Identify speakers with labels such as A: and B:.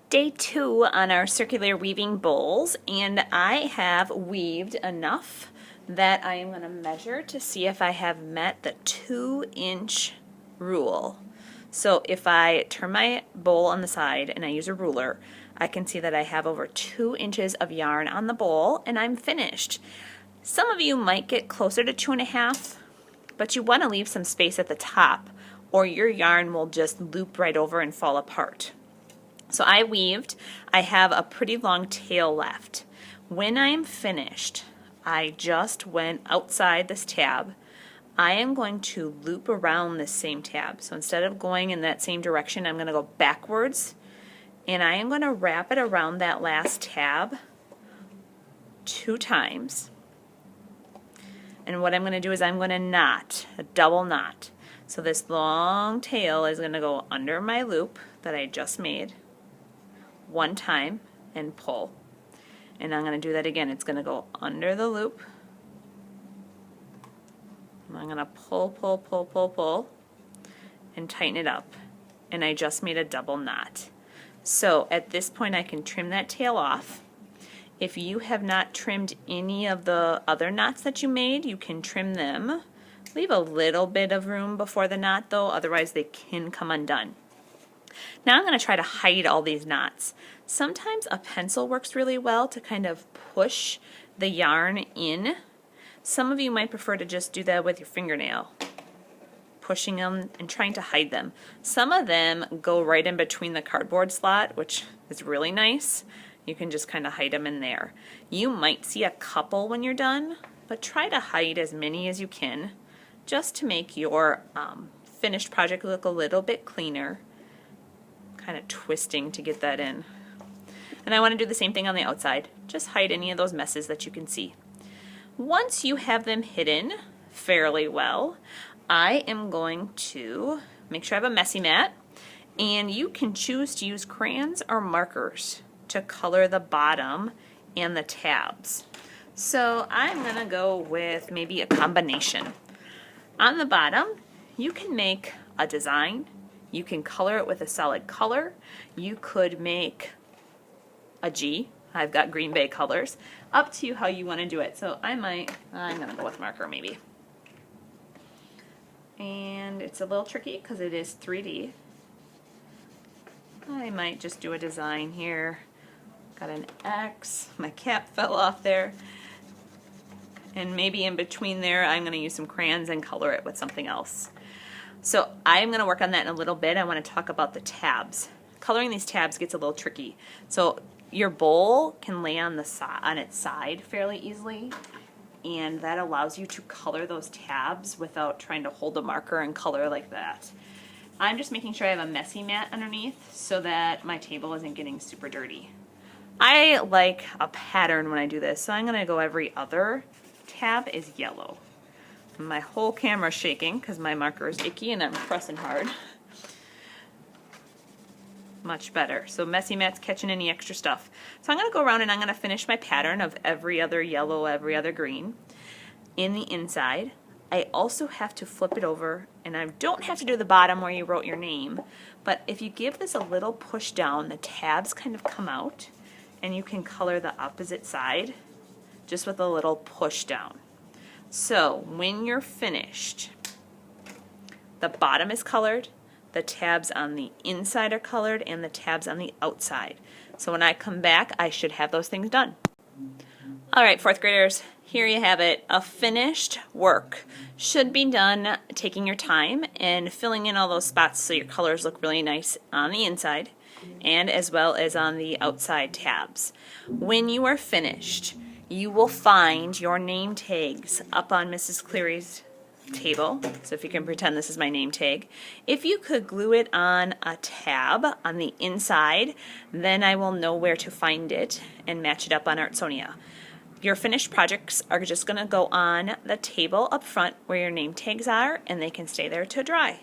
A: Day 2 on our circular weaving bowls, and I have weaved enough that I am going to measure to see if I have met the 2-inch rule. So if I turn my bowl on the side and I use a ruler, I can see that I have over 2 inches of yarn on the bowl and I'm finished. Some of you might get closer to 2.5, but you want to leave some space at the top or your yarn will just loop right over and fall apart. So I weaved. I have a pretty long tail left. When I am finished, I just went outside this tab. I am going to loop around this same tab. So instead of going in that same direction, I'm going to go backwards, and I am going to wrap it around that last tab 2 times. And what I'm going to do is I'm going to knot, a double knot. So this long tail is going to go under my loop that I just made 1 time and pull. And I'm going to do that again. It's going to go under the loop. I'm going to pull, pull, pull, pull, pull, and tighten it up. And I just made a double knot. So at this point I can trim that tail off. If you have not trimmed any of the other knots that you made, you can trim them. Leave a little bit of room before the knot though, otherwise they can come undone. Now I'm going to try to hide all these knots. Sometimes a pencil works really well to kind of push the yarn in. Some of you might prefer to just do that with your fingernail, pushing them and trying to hide them. Some of them go right in between the cardboard slot, which is really nice. You can just kind of hide them in there. You might see a couple when you're done, but try to hide as many as you can just to make your finished project look a little bit cleaner. Kind of twisting to get that in. And I want to do the same thing on the outside. Just hide any of those messes that you can see. Once you have them hidden fairly well, I am going to make sure I have a messy mat, and you can choose to use crayons or markers to color the bottom and the tabs. So I'm going to go with maybe a combination. On the bottom, you can make a design. You can color it with a solid color. You could make a G. I've got Green Bay colors. Up to you how you want to do it. So I'm going to go with marker maybe. And it's a little tricky because it is 3D. I might just do a design here. Got an X. My cap fell off there. And maybe in between there I'm going to use some crayons and color it with something else. So I'm going to work on that in a little bit. I want to talk about the tabs. Coloring these tabs gets a little tricky. So your bowl can lay on its side fairly easily, and that allows you to color those tabs without trying to hold a marker and color like that. I'm just making sure I have a messy mat underneath so that my table isn't getting super dirty. I like a pattern when I do this, so I'm going to go every other tab is yellow. My whole camera's shaking because my marker is icky and I'm pressing hard. Much better. So messy mat's catching any extra stuff. So I'm going to go around and I'm going to finish my pattern of every other yellow, every other green. In the inside, I also have to flip it over, and I don't have to do the bottom where you wrote your name, but if you give this a little push down, the tabs kind of come out, and you can color the opposite side just with a little push down. So when you're finished, the bottom is colored, the tabs on the inside are colored, and the tabs on the outside. So when I come back, I should have those things done. All right, 4th graders, here you have it. A finished work. Should be done taking your time and filling in all those spots so your colors look really nice on the inside and as well as on the outside tabs. When you are finished, you will find your name tags up on Mrs. Cleary's table. So if you can pretend this is my name tag. If you could glue it on a tab on the inside, then I will know where to find it and match it up on Artsonia. Your finished projects are just going to go on the table up front where your name tags are, and they can stay there to dry.